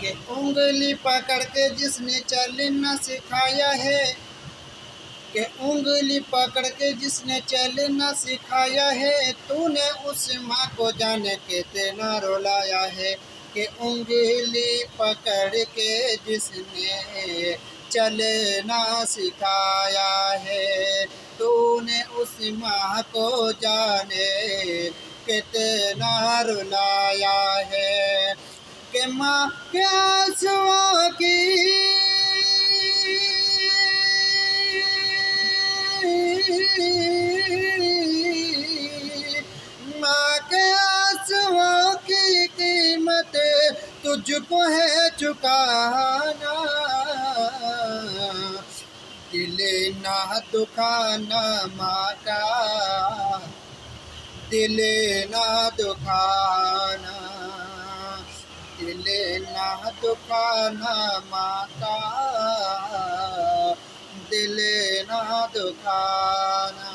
कि उंगली पकड़ के जिसने चलना सिखाया है, कि उंगली पकड़ के जिसने चलना सिखाया है, तूने उस माँ को जाने कितना रुलाया है। कि उंगली पकड़ के जिसने चलना सिखाया है, तूने उस माँ को जाने कितना रुलाया है। कि माँ के आंसुओं की माँ के आंसुओं की कीमत तुझको है चुकाना। दिल ना दुखाना माँ का, दिल ना दुखाना, दिल ना दुखाना माँ का, दिल ना दुखाना।